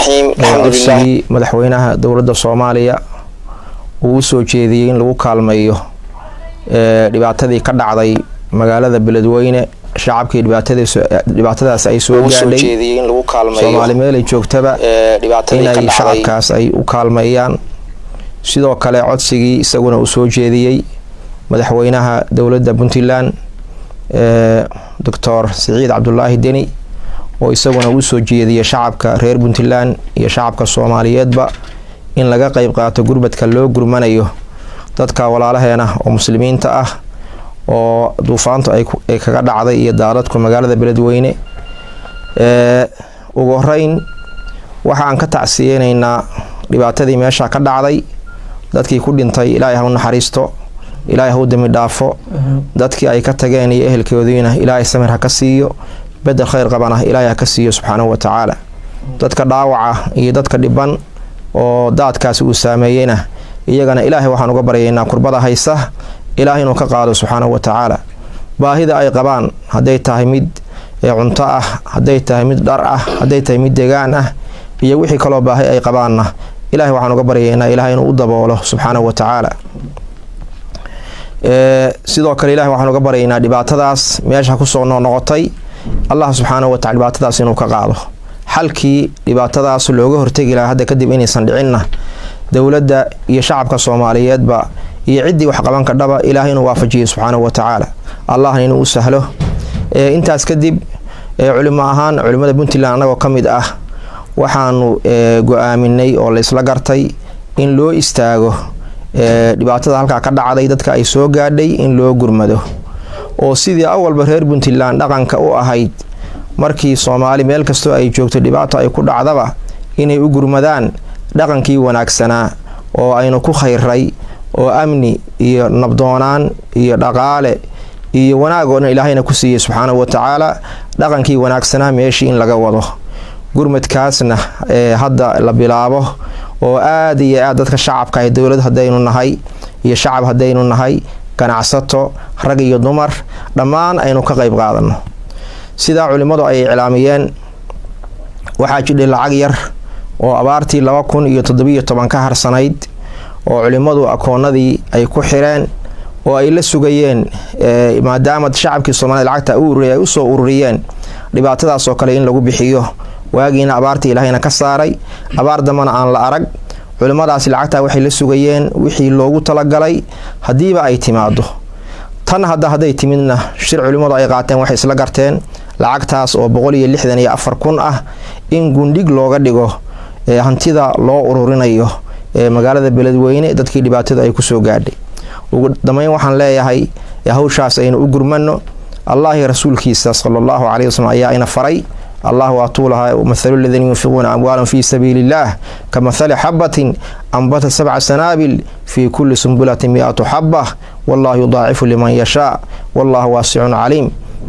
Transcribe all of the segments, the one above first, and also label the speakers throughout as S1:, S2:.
S1: الرحيم الحمد لله مدحوينها دولة الصومالية وسو jeediyay in lagu kaalmeeyo dhibaatadii ka dhacday magaalada Beledweyne shacabkii dhibaatadaas ay soo gaadhay in lagu kaalmeeyo Soomaali meel ay joogtaba dhibaatadii ka dhacday shacabkaas ay u kaalmeeyaan sidoo kale codsigii isaguna uu soo jeediyay madaxweynaha dawladda Puntland Dr. Saciid Cabdullaahi Deni oo isaguna uu soo jeediyay shacabka reer Puntland iyo shacabka Soomaaliyeedba in laga qayb qaato gurbadka loo gurmanayo dadka walaalaheena oo muslimiinta ah oo duufaantu ay kaga dhacday iyo daadadku magaalada Beledweyne ugu horeyn waxaan ka tacsiyeenaynaa dhibaatadii meesha ka dhacday dadkii ku dhintay Ilaahay ha u naxariisto Ilaahay ha u dami dhaafo dadkii ay ka tageen iyo ehelkoodiina Ilaahay samir ha ka siiyo bedel khayr qabana Ilaahay ha ka siiyo subhanahu wa ta'ala dadka dhaawaca iyo dadka dhiban oo daadkaas uu saameeyayna iyagana Ilaahay waxaan uga baryaynaa kurbada haysa Ilaahay inuu ka qaado subhanahu wa ta'ala baahida ay qabaan haday tahay mid cunto ah haday tahay mid dhar ah haday tahay mid deegaan ah iyo wixii kale oo baahi ay qabaanna Ilaahay waxaan uga baryaynaa Ilaahay inuu u daboolo subhanahu wa ta'ala sidoo kale Ilaahay waxaan uga baryaynaa dhibaatadaas meesha ku soo noqotay Allah subhanahu wa ta'ala dhibaatadaas inuu ka qaado halkii dhibaatadaas looga hortagi lahaa hadda kadib inaysan dhicinna dawladda iyo shacabka Soomaaliyeedba iyo cidii wax qaban ka dhaba Ilaahay inuu waafajiyo subhanahu wa ta'ala Allah inuu u sahlo intaas kadib culimada Puntland anagoo kamid ah waxaanu go'aaminay oo la isla gartay in loo istaago dhibaatada halka ka dhacday dadka ay soo gaadhay in loo gurmado oo sidii awalba reer Puntland dhaqanka u ahayd markii Soomaali meel kasto ay joogto dhibaato ay ku dhacdaba inay u gurmadaan dhaqankii wanaagsanaa oo aynu ku khayray oo amni iyo nabdoonaan iyo dhaqaale iyo wanaagoona Ilaahayna ku siiyay subhanahu wa ta'ala dhaqankii wanaagsanaa meeshii in laga wado gurmadkaasna hadda la bilaabo oo aad iyo aad dadka shacabka ay dawlad hadaynu nahay iyo shacab hadaynu nahay ganacsato rag iyo dumar dhammaan aynu ka qayb qaadano sida culimadu ay iclaamiyeen waxaa jiray lacag yar oo abaartii 2017 ka harsanayd oo culimadu akoonadii ay ku xireen oo ay la sugayeen maadaama shacabkii Soomaaliyeed lacagta u soo ururiyeen dhibaatadaas oo kale in lagu bixiyo waagiina abaartii Ilaahayna ka saaray abaar damana aan la arag culimadaas lacagta waxay la sugayeen wixii loogu talagalay hadiiba ay timaado tan haday timidna shir culimadu ay qaateen waxay isla garteen lacagtaas oo 164,000 ah in gundhig looga dhigo hantida loo ururinayo magaalada Beledweyne dadkii dhibaatada ay ku soo gaadhay ugu dambeyn waxaan leeyahay hawshaas aynu u gurmano Allah iyo rasuulkiisa sallallahu alayhi wasallam ayaa ina faray الله وطولها ومثل الذين ينفقون أموالهم في سبيل الله كمثل حبة أنبتت 7 سنابل في كل سنبلة 100 حبة والله يضاعف لمن يشاء والله واسع عليم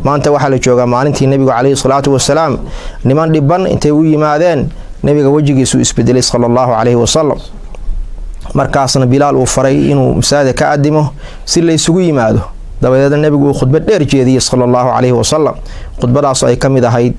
S1: ما أنت وحل جوجا ما أنت النبي عليه الصلاة والسلام لمن دبن أنت ويمادين نبي وجهي سوء اسبدلي صلى الله عليه وسلم مركزنا بلال وفري إنه مساعدة كأدمه سلي سوي ماده dabadeedna nabigu khudbad dheer jeediyay sallallahu alayhi wasallam khudbadaas ay kamid ahayd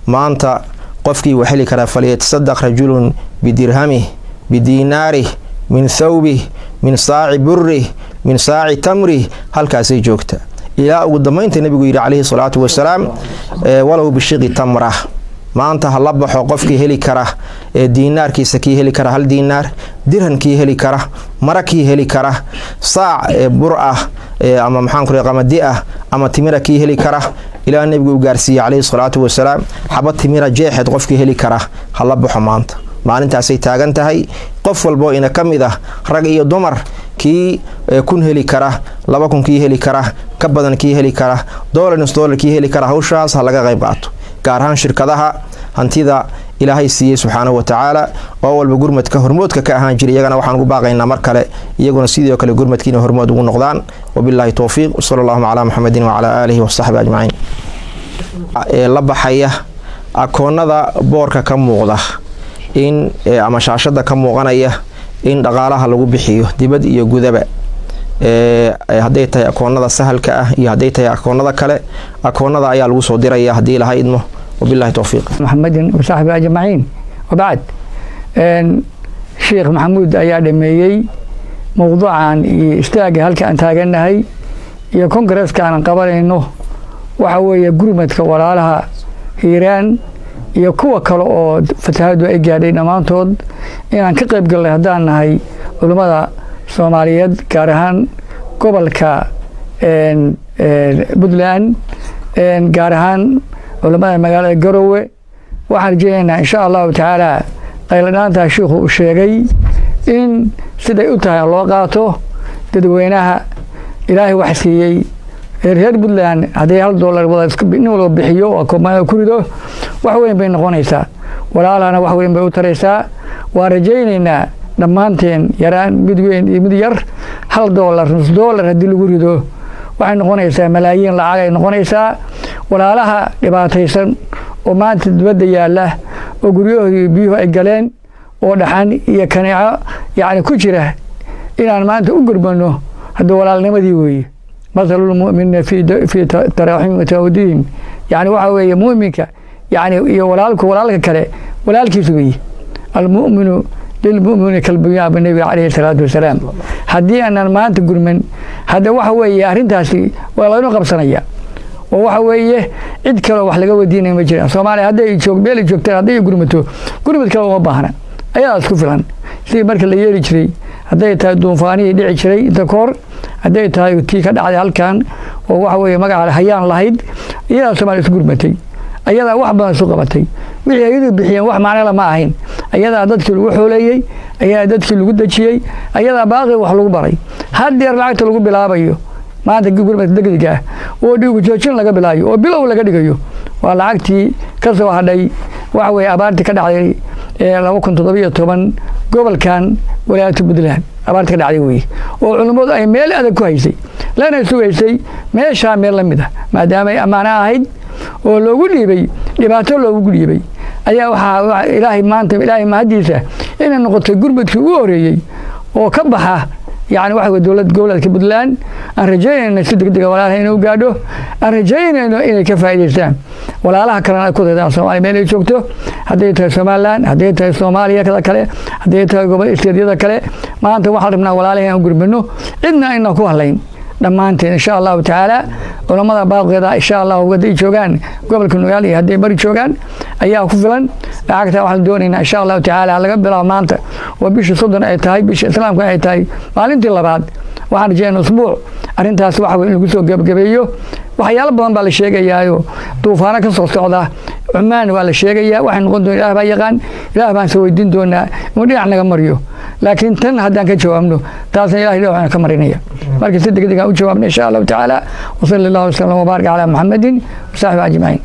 S1: maanta qofkii wax heli kara faliyad sadaq rajulun bidirhami bidinari min thawbi min saa'i burri min saa'i tamri halkaas ay joogta ila ugu dambeynta nabigu yiri alayhi salatu wasalaam walaw bishiqi tamra maanta hala baxo qofkii heli kara diinaarkiisa kii heli kara hal diinaar dirhankii heli kara marakii heli kara saac bur ah ama maxaan ku qamadi ah ama timira kii heli kara ila nabigu gaarsiiyay alayhi salatu wasalaam xabad timira jeexad qofkii heli kara hala baxo maanta maalintaas ay taagan tahay qof walbo ina kamid ah rag iyo dumar kii kun heli kara 2,000 kii heli kara ka badan kii heli kara $1 kii heli kara hawshaas laga qayb qaato gaar ahaan shirkadaha hantida Ilaahay siiyay subhanahu wa ta'ala oo walba gurmadka hormoodka ka ahaan jiray iyagana waxaan ugu baaqaynaa mar kale iyaguna sidoo kale gurmadkiina hormood ugu noqdaan wabillahi tawfiiq sallallahu ala muhammadin wa ala alihi wa sahbihi ajma'in la baxaya akoonada boorka ka muuqda in ama shaashada ka muuqanaya in dhaqaalaha lagu bixiyo dibad iyo gudaba haday tahay akoonada sahalka ah iyo haday tahay akoonada kale akoonada ayaa lagu soo diraya hadii la haydmo وبالله توفيق
S2: محمد وصحبه أجمعين وبعد الشيخ محمود أياد ميي موضوعا يستاجي هل كان تاجنا هي يا كونغرس كان قبل إنه وحوي جرومت كورالها إيران يا كوا كلا فتحوا إيجادين مانتود إن كقرب قال هدان هاي علماء سوماليات كارهان قبل كا بدلان كارهان علماء مجال الجروة وحرجينا إن شاء الله تعالى قيلنا تشوف الشيء إن سيدي أتها لوقاته تدوينها إلهي وحسيي reer Puntland hadii $1 wada iska inuu bixiyo oo kuma kurido wax weyn bay noqonaysaa walaalana wax weyn bay u taraysaa waa rajaynaynaa dhamaanteen yaraan mid weyn iyo mid yar $1 hadii lagu rido waxay noqonaysaa malaayiin lacag ay noqonaysaa walaalaha dhibaataysan oo maanta dibadda yaala oo guryahoodii biyo ay galeen oo dhaxan iyo kaneeco yaani ku jira inaan maanta u gurbano hadda walaalnimadii weeye مثل المؤمن في تراحم وتوديهم يعني وحوي مؤمنك يعني ولالك كله ولالك سوي المؤمن للمؤمن كالبنيان بالنبي عليه الصلاة والسلام هدي أن ما تقول من هذا وحوي أرنتاسي ولا نقب صنيع وحوي عد كلا وحلقة ودينا مجرى سومالي هذا يشوك بيل يشوك ترى هذا يقرمته كلا وباهنا أيها أسكفلان سي مركز اللي يريشري هذا يتهدون فاني يدعي شري ذكر هذا يتهاي كي كذا على هالكان ووحوي مقع الحيان لاهيد إذا سمع سقرمتي أيها واحد من سقرمتي ويجي بحيان واحد معنا لا معهين أيها دتك الوحولي أيها دتك الوجود شيء أيها باقي وحلو بري هذا يرجع تلقوا بلابيو ما عندك قرمة دقيقة وديو جوشين لقى بلايو وبلو لقى دقيقة والعكتي كسر هذاي وحوي أبارتي كذا عليه لو كنت طبيعي طبعا قبل كان ولاية بدلان أبارتي كذا عليه وعلماء أي ميل هذا كويسي لا نسوي شيء ما شامل لمده ما دام أمانة عهد ولو قولي بي يبعثوا لو قولي بي أيها إلهي ما أنت إلهي ما هديسه إن النقطة قربة كوري وكبحة يعني واحد دولة كبدلان الرجال إن صدق دقة ولا هنا وقادو الرجال إنه كفاية الإسلام ولا الله كرنا كذا ده سومالي ميل يشوكتو هديت سومالان هديت سوماليا كذا كله هديت قبل استديو كذا كله ما أنت واحد منا ولا هنا وقربنه إنه كوهلين لما أنت إن شاء الله تعالى ولما باقي هذا إن شاء الله ودي شوكان قبل كنا يالي هدي بري شوكان أيها كفلان أكثر واحد دوننا إن شاء الله تعالى على قبل ما أنت وبيش صدر أيتاي بيش إسلام كان أيتاي معلنتي الله بعد وعن جاء أسبوع أنت أسبوع ونقصو قبيو وحيال بدن بالشيء جايو طوفانك صوصعدا عمان ولا شيء جاي وحن نقول إله بيجان إله ما سوي الدين دونا ودي إحنا كمريو لكن تن هذا كجوامنه تاسع إله إله إحنا كمرينيا مركز صدق دقيقة وجوابنا إن شاء الله تعالى وصلى الله وسلم وبارك على محمد وصحبه أجمعين.